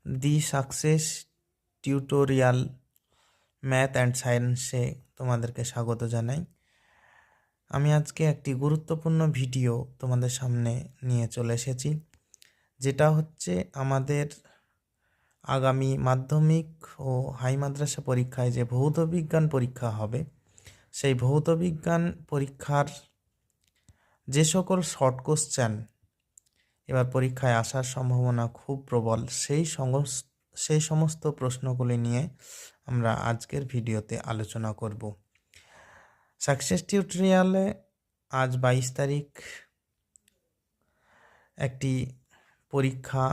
The success tutorial math and সায়েন্সে তোমাদেরকে স্বাগত জানাই। আমি আজকে একটি গুরুত্বপূর্ণ ভিডিও তোমাদের সামনে নিয়ে চলে এসেছি, যেটা হচ্ছে আমাদের আগামী মাধ্যমিক ও হাই মাদ্রাসা পরীক্ষায় যে ভৌত বিজ্ঞান পরীক্ষা হবে, সেই ভৌত বিজ্ঞান পরীক্ষার যে সকল শর্ট কোশ্চেন এবার পরীক্ষায় আসার সম্ভাবনা খুব প্রবল, সেই সমস্ত প্রশ্নগুলি নিয়ে আমরা আজকের ভিডিওতে আলোচনা করব। সাকসেস টিউটোরিয়ালে আজ 22 তারিখ একটি পরীক্ষা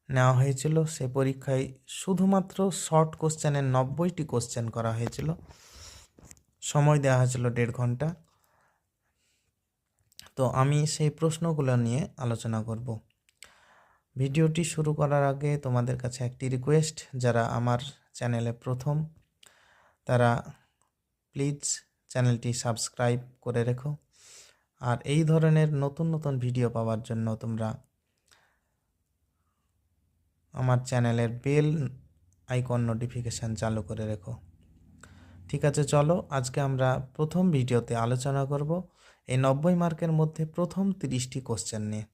নেওয়া হয়েছিল। সেই পরীক্ষায় শুধুমাত্র শর্ট কোশ্চেনের 90টি কোশ্চেন করা হয়েছিল। সময় দেওয়া হয়েছিল 1.5 ঘন্টা। তো আমি সেই প্রশ্নগুলো নিয়ে আলোচনা করব। ভিডিওটি শুরু করার আগে তোমাদের কাছে একটি রিকোয়েস্ট, যারা আমার চ্যানেলে প্রথম তারা প্লিজ চ্যানেলটি সাবস্ক্রাইব করে রেখো। আর এই ধরনের নতুন নতুন ভিডিও পাওয়ার জন্য তোমরা আমার চ্যানেলের বেল আইকন নোটিফিকেশান চালু করে রেখো। ঠিক আছে, চলো আজকে আমরা প্রথম ভিডিওতে আলোচনা করব এই 90 মার্কের মধ্যে প্রথম 30টি কোশ্চেন নিয়ে।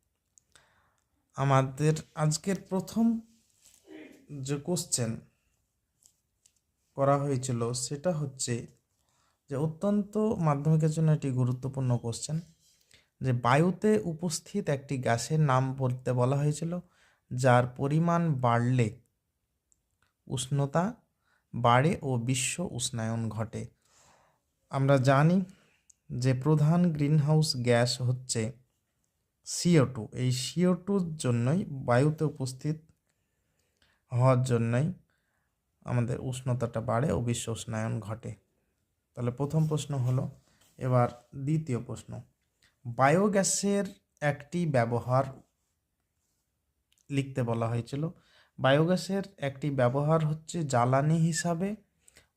আমাদের আজকের প্রথম যে কোশ্চেন করা হয়েছিল সেটা হচ্ছে যে অত্যন্ত মাধ্যমিকের জন্য একটি গুরুত্বপূর্ণ কোশ্চেন, যে বায়ুতে উপস্থিত একটি গ্যাসের নাম বলতে বলা হয়েছিল যার পরিমাণ বাড়লে উষ্ণতা বাড়ে ও বিশ্ব উষ্ণায়ন ঘটে। আমরা জানি যে প্রধান গ্রিনহাউস গ্যাস হচ্ছে CO2। এই CO2-র জন্যই বায়ুতে উপস্থিত হওয়ার জন্যই আমাদের উষ্ণতাটা বাড়ে ও বিশ্ব উষ্ণায়ন ঘটে। তাহলে প্রথম প্রশ্ন হলো। এবার দ্বিতীয় প্রশ্ন, বায়োগ্যাসের একটি ব্যবহার লিখতে বলা হয়েছিল। বায়োগ্যাসের একটি ব্যবহার হচ্ছে জ্বালানি হিসাবে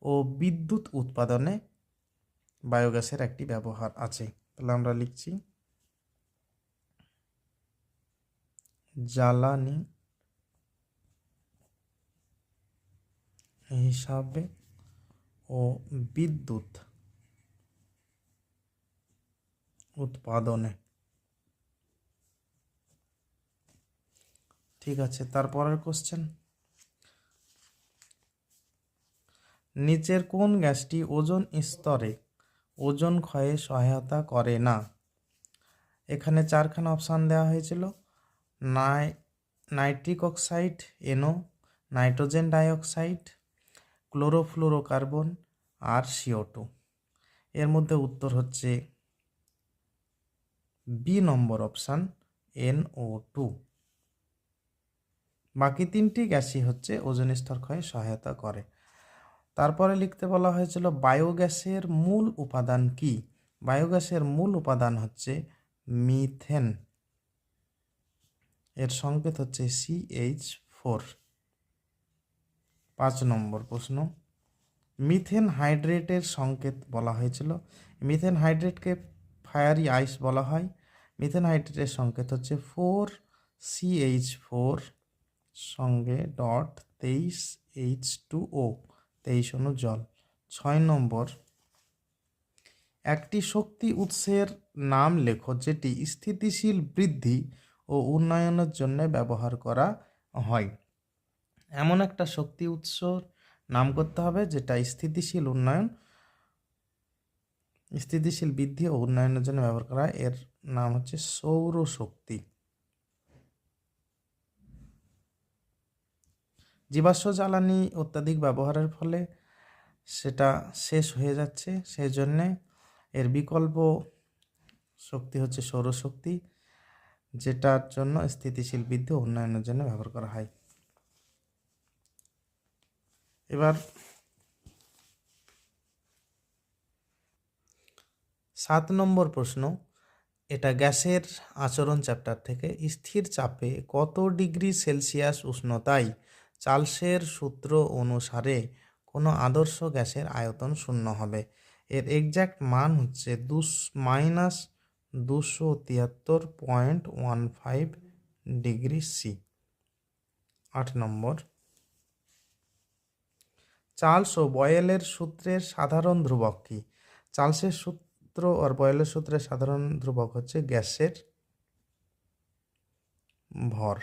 ও বিদ্যুৎ উৎপাদনে বায়োগ্যাসের একটি ব্যবহার আছে। তাহলে আমরা লিখছি জ্বালানি হিসাবে ও বিদ্যুৎ উৎপাদনে। ঠিক আছে, তারপরের কোশ্চেন, নিচের কোন গ্যাসটি ওজোন স্তরে ওজোন ক্ষয়ে সহায়তা করে না? এখানে 4খানা অপশান দেওয়া হয়েছিল। Nitric oxide, NO, nitrogen dioxide, chlorofluorocarbon আর CO2। এর মধ্যে উত্তর হচ্ছে বি নম্বর অপশান, NO2। বাকি 3টি গ্যাসই হচ্ছে ওজোন স্তর ক্ষয়ে সহায়তা করে। তারপরে লিখতে বলা হয়েছিল বায়োগ্যাসের মূল উপাদান কি? বায়োগ্যাসের মূল উপাদান হচ্ছে মিথেন। এর সংকেত হচ্ছে CH4। 5 নম্বর প্রশ্ন, মিথেন হাইড্রেটের সংকেত বলা হয়েছিল। মিথেন হাইড্রেটকে ফায়ারি আইস বলা হয়। মিথেন হাইড্রেটের সংকেত হচ্ছে 4CH4 সঙ্গে ডট 23 H2O, 23 অণু জল। 6 নম্বর, একটি শক্তি উৎসের নাম লেখো যেটি স্থিতিশীল বৃদ্ধি ও উন্নয়নের জন্য ব্যবহার করা হয়। এমন একটা শক্তি উৎসর নাম করতে হবে যেটা স্থিতিশীল বৃদ্ধি ও উন্নয়নের জন্য ব্যবহার করা হয়। এর নাম হচ্ছে সৌরশক্তি। জীবাশ্ম জ্বালানি অত্যাধিক ব্যবহারের ফলে সেটা শেষ হয়ে যাচ্ছে, সেই জন্যে এর বিকল্প শক্তি হচ্ছে সৌরশক্তি, যেটার জন্য স্থিতিশীল বৃদ্ধি ও উন্নয়নের জন্য ব্যবহার করা হয়। এবার 7 নম্বর প্রশ্ন, এটা গ্যাসের আচরণ চ্যাপ্টার থেকে। স্থির চাপে কত ডিগ্রি সেলসিয়াস উষ্ণতায় চার্লসের সূত্র অনুসারে কোনো আদর্শ গ্যাসের আয়তন শূন্য হবে? এর এক্স্যাক্ট মান হচ্ছে -273.15 ডিগ্রি C। 8 নম্বর, চার্লস ও বয়েলের সূত্রের সাধারণ ধ্রুবক কি? চার্লসের সূত্র আর বয়েলের সূত্রের সাধারণ ধ্রুবক হচ্ছে গ্যাসের ভর।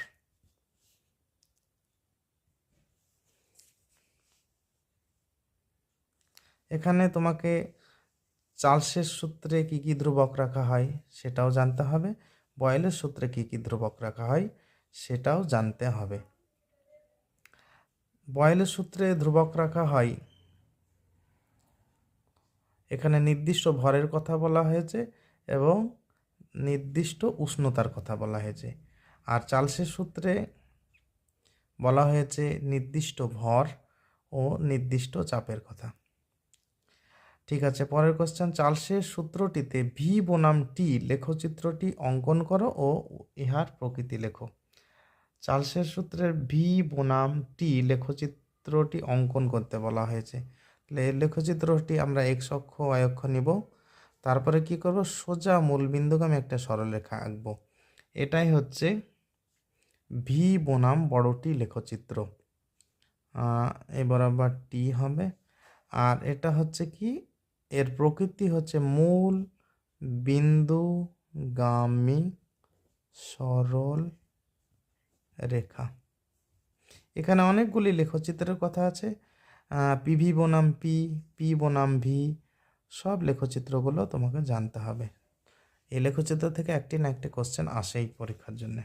এখানে তোমাকে চার্লসের সূত্রে কি কি ধ্রুবক রাখা হয় সেটাও জানতে হবে, বয়েলের সূত্রে কি কি ধ্রুবক রাখা হয় সেটাও জানতে হবে। বয়েলের সূত্রে ধ্রুবক রাখা হয়, এখানে নির্দিষ্ট ভরের কথা বলা হয়েছে এবং নির্দিষ্ট উষ্ণতার কথা বলা হয়েছে। আর চার্লসের সূত্রে বলা হয়েছে নির্দিষ্ট ভর ও নির্দিষ্ট চাপের কথা। ঠিক আছে, পরের কোশ্চেন, চার্লসের সূত্রটিতে ভি বনাম টি লেখচিত্রটি অঙ্কন করো ও ইহার প্রকৃতি লেখো। চার্লসের সূত্রের ভি বনাম টি লেখচিত্রটি অঙ্কন করতে বলা হয়েছে। লেখচিত্রটি আমরা এক্স অক্ষ ওয়াই অক্ষ নিব, তারপরে কি করব, সোজা মূলবিন্দুগামী একটা সরলরেখা আঁকবো। এটাই হচ্ছে ভি বনাম বড় টি লেখচিত্র। এই বরাবর টি হবে, আর এটা হচ্ছে কি, এর প্রকৃতি হচ্ছে মূল বিন্দুগামী সরল রেখা। এখানে অনেকগুলি লেখচিত্রের কথা আছে, পিভি বনাম পি, পি বনাম ভি, সব লেখচিত্রগুলো তোমাকে জানতে হবে। এই লেখচিত্র থেকে একটি না একটি কোশ্চেন আসেই পরীক্ষার জন্য।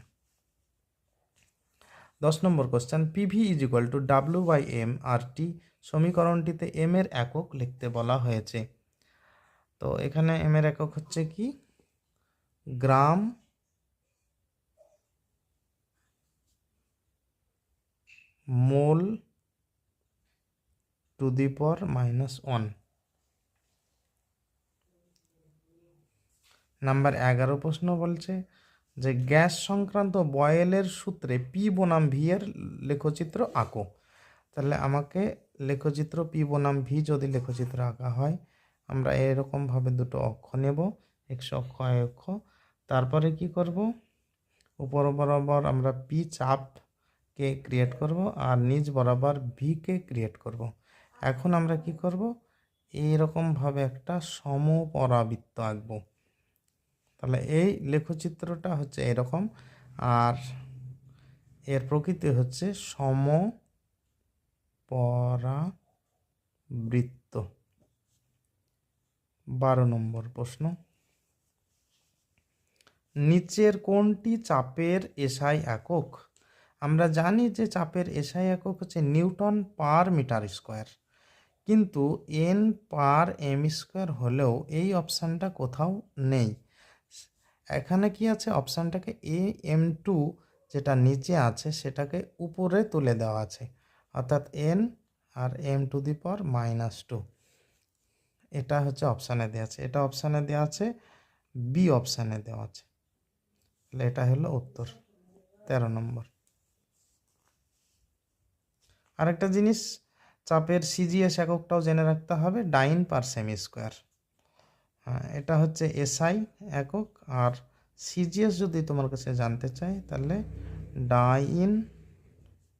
10 number question, PV is equal to W by M R T সমীকরণটিতে এম এর একক লিখতে বলা হয়েছে। তো এখানে এম এর একক হচ্ছে কি, গ্রাম মোল টু দি পাওয়ার -1। নাম্বার 11 প্রশ্ন বলছে যে গ্যাস সংক্রান্ত বয়েলের সূত্রে পি বনাম ভি এর লেখচিত্র আঁকো। তাহলে আমাকে লেখচিত্র পি বনাম ভি যদি লেখচিত্র আঁকা হয়, আমরা এরকমভাবে দুটো অক্ষ নেব, এক্স অক্ষ ওয়াই অক্ষ। তারপরে কি করব, উপর বরাবর আমরা পি চাপকে ক্রিয়েট করব আর নিচ বরাবর ভিকে ক্রিয়েট করব। এখন আমরা কি করব, এইরকমভাবে একটা সমপরাবৃত্ত আঁকবো। তাহলে এই লেখচিত্রটা হচ্ছে এরকম, আর এর প্রকৃতি হচ্ছে সমপরাবৃত্ত। 12 নম্বর প্রশ্ন, নিচের কোনটি চাপের এসআই একক? আমরা জানি যে চাপের এসআই একক হচ্ছে নিউটন পার মিটার স্কোয়ার, কিন্তু এন পার এম স্কোয়ার হলেও এই অপশানটা কোথাও নেই। এখানে কি আছে, অপশানটাকে AM2 যেটা নিচে আছে সেটাকে উপরে তুলে দেওয়া আছে, অর্থাৎ N R m to the power -2, এটা হচ্ছে অপশানে দেওয়া আছে, এটা অপশানে দেওয়া আছে, বি অপশানে দেওয়া আছে। তাহলে এটা হলো উত্তর। 13 নম্বর, আরেকটা জিনিস, চাপের সিজিএস এককটাও জেনে রাখতে হবে, ডাইন পার সেমি স্কোয়ার। হ্যাঁ, এটা হচ্ছে এসআই একক, আর সিজিএস যদি তোমার কাছে জানতে চাই তাহলে ডাইন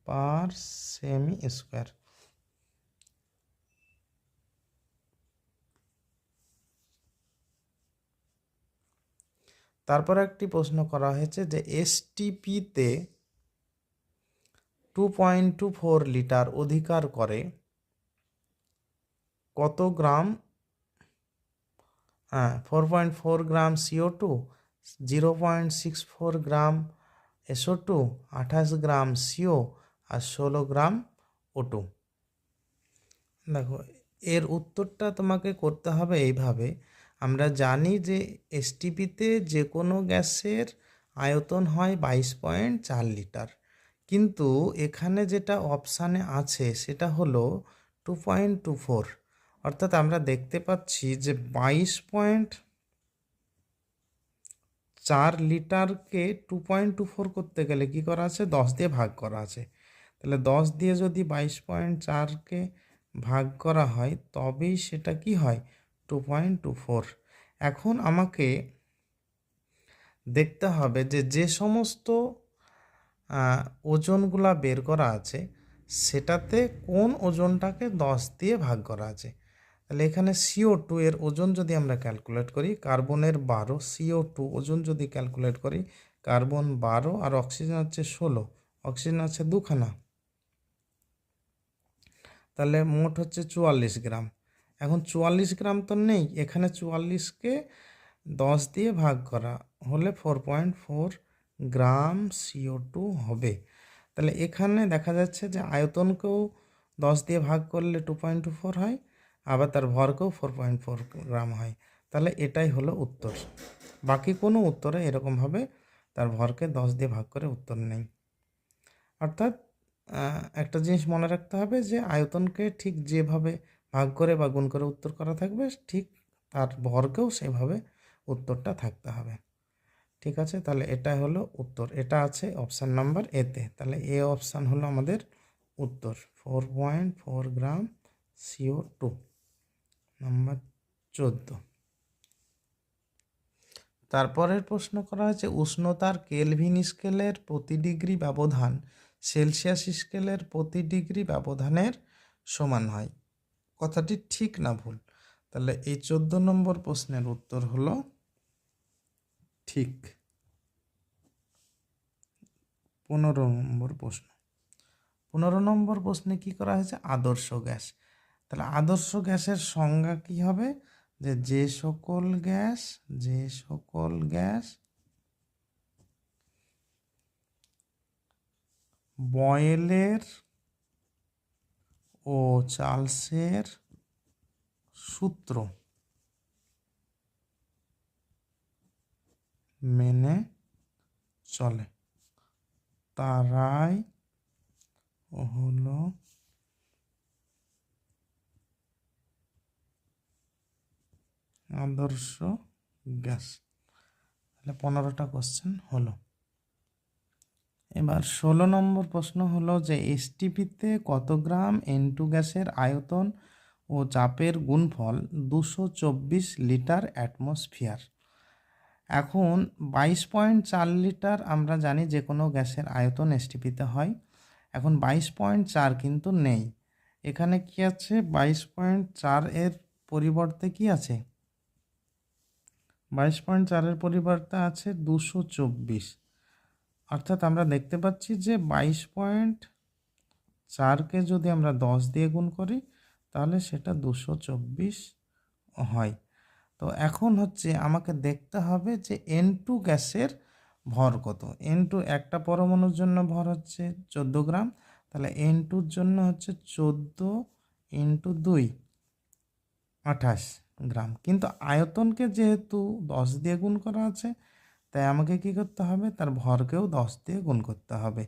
পার সেমি স্কোয়ার। তারপর একটি প্রশ্ন করা হয়েছে যে এসটিপিতে 2.24 লিটার অধিকার করে কত গ্রাম, 4.4 গ্রাম CO2, 0.64 গ্রাম SO2, 28 গ্রাম CO আর 16 গ্রাম O2। দেখো, এর উত্তরটা তোমাকে করতে হবে এইভাবে। আমরা জানি যে এসটিপিতে যে কোনো গ্যাসের আয়তন হয় 22.4 লিটার, কিন্তু এখানে যেটা অপশানে আছে সেটা হলো 2.24, অর্থাৎ আমরা দেখতে পাচ্ছি যে 22.4 লিটারকে 2.24 করতে গেলে কি করা আছে, 10 দিয়ে ভাগ করা আছে। তাহলে 10 দিয়ে যদি 22.4কে ভাগ করা হয় তবেই সেটা কি হয়, 2.24। এখন আমাকে দেখতে হবে যে যে সমস্ত ওজনগুলা বের করা আছে সেটাতে কোন ওজনটাকে 10 দিয়ে ভাগ করা আছে। তাহলে এখানে CO2 এর ওজন যদি আমরা ক্যালকুলেট করি, কার্বনের 12, CO2 ওজন যদি ক্যালকুলেট করি, কার্বন 12 আর অক্সিজেন হচ্ছে 16, অক্সিজেন আছে দুখানা, তাহলে মোট হচ্ছে 44 গ্রাম। এখন 44 গ্রাম তো নেই, এখানে 44কে 10 দিয়ে ভাগ করা হলে 4.4 গ্রাম CO2 হবে। তাহলে এখানে দেখা যাচ্ছে যে আয়তনকেও 10 দিয়ে ভাগ করলে 2.24 হয়, আবার তার ভরকেও 4.4 গ্রাম হয়। তাহলে এটাই হলো উত্তর। বাকি কোনো উত্তরে এরকমভাবে তার ভরকে 10 দিয়ে ভাগ করে উত্তর নেই। অর্থাৎ একটা জিনিস মনে রাখতে হবে যে আয়তনকে ঠিক যেভাবে ভাগ করে বা গুণ করে উত্তর করা থাকবে, ঠিক তার ভরকেও সেভাবে উত্তরটা থাকতে হবে। ঠিক আছে, তাহলে এটা হলো উত্তর। এটা আছে অপশান নাম্বার এতে। তাহলে এ অপশান হলো আমাদের উত্তর, 4.4 গ্রাম CO2। নাম্বার 14। তারপরের প্রশ্ন করা হয়েছে উষ্ণতার কেলভিন স্কেলের প্রতি ডিগ্রি ব্যবধান সেলসিয়াস স্কেলের প্রতি ডিগ্রি ব্যবধানের সমান হয়। কথাটি ঠিক না ভুল? তাহলে এই 14 নম্বর প্রশ্নের উত্তর হলো ঠিক। 15 নম্বর প্রশ্ন। 15 নম্বর প্রশ্নে কি করা হয়েছে? আদর্শ গ্যাস। তাহলে আদর্শ গ্যাসের সংজ্ঞা কি হবে? যে সকল গ্যাস বয়েলের ও চার্লসের সূত্র মেনে চলে তারাই হলো আদর্শ গ্যাস। তাহলে 15টা কোশ্চেন হলো। এবার 16 নম্বর প্রশ্ন হলো যে এসটিপিতে কত গ্রাম N2 গ্যাসের আয়তন ও চাপের গুণফল 224 লিটার অ্যাটমসফিয়ার। এখন 22.4 লিটার আমরা জানি যে কোনো গ্যাসের আয়তন এসটিপিতে হয়। এখন 22.4 কিন্তু নেই, এখানে কি আছে? 22.4 এর পরিবর্তে কি আছে? 22.4 এর পরিবর্তে আছে 224। অর্থাৎ আমরা দেখতে পাচ্ছি যে 22.4কে যদি আমরা 10 দিয়ে গুণ করি তাহলে সেটা 224 হয়। তো এখন হচ্ছে আমাকে দেখতে হবে যে N2 গ্যাসের ভর কত। N2 একটা পরমাণুর জন্য ভর হচ্ছে 14 গ্রাম, তাহলে N2-র জন্য হচ্ছে 14 × 2 28 গ্রাম। কিন্তু আয়তনকে যেহেতু 10 দিয়ে গুণ করা আছে, তাই আমাকে কি করতে হবে? তার ভরকেও 10 দিয়ে গুণ করতে হবে।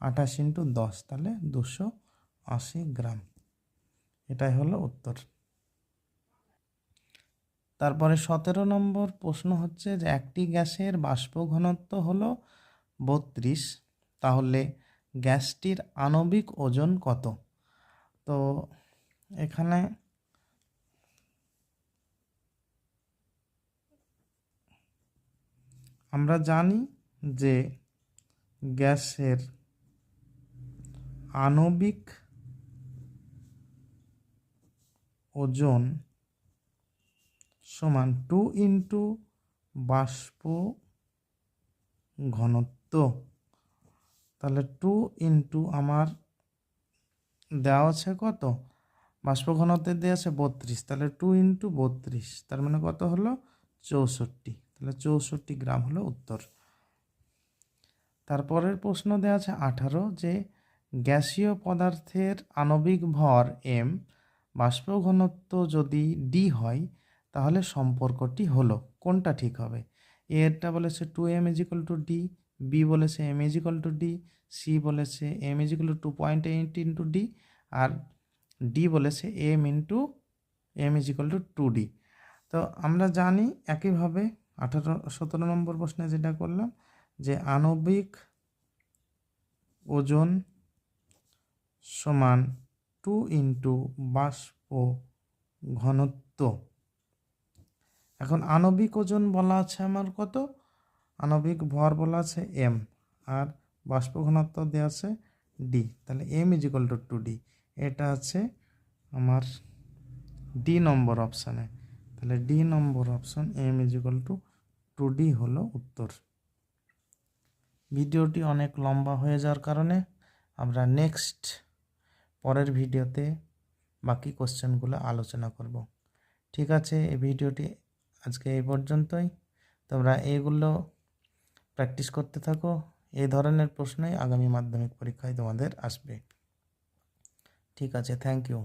28 × 10, তাহলে 280 গ্রাম। এটাই হলো উত্তর। তারপরে 17 নম্বর প্রশ্ন হচ্ছে যে একটি গ্যাসের বাষ্প ঘনত্ব হলো 32, তাহলে গ্যাসটির আণবিক ওজন কত? তো এখানে আমরা জানি যে গ্যাসের আণবিক ওজন সমান 2 × বাষ্প ঘনত্ব। তাহলে 2 × আমার দেওয়া আছে কত? বাষ্প ঘনত্বের দেওয়া আছে 32, তাহলে 2 × 32, তার মানে কত হলো? 64। তাহলে 64 গ্রাম হলো উত্তর। তারপরের প্রশ্ন দেওয়া আছে 18, যে গ্যাসীয় পদার্থের আণবিক ভর m, বাষ্প ঘনত্ব যদি d হয়, তাহলে সম্পর্কটি হলো কোনটা ঠিক হবে? এরটা বলেছে 2m = d, b বলেছে m = d, c বলেছে m = 2.8 × d, আর d বলেছে m = 2d। তো আমরা জানি একইভাবে 17 নম্বর প্রশ্নে যেটা করলাম যে আণবিক ওজন সমান 2 × বাষ্প ঘনত্ব। এখন আণবিক ওজন বলা আছে আমার কত? আণবিক ভর বলা আছে m, আর বাষ্প ঘনত্ব দেওয়া আছে ডি, তাহলে M is equal to 2D। এটা আছে আমার ডি নম্বর অপশানে, তাহলে D number option M is equal to 2D হলো উত্তর। ভিডিওটি অনেক লম্বা হয়ে যাওয়ার কারণে আমরা পরের ভিডিওতে বাকি কোশ্চেনগুলো আলোচনা করব। ঠিক আছে, এই ভিডিওটি আজকে এই পর্যন্তই। তোমরা এইগুলো প্র্যাকটিস করতে থাকো, এই ধরনের প্রশ্নই আগামী মাধ্যমিক পরীক্ষায় তোমাদের আসবে। ঠিক আছে, থ্যাংক ইউ।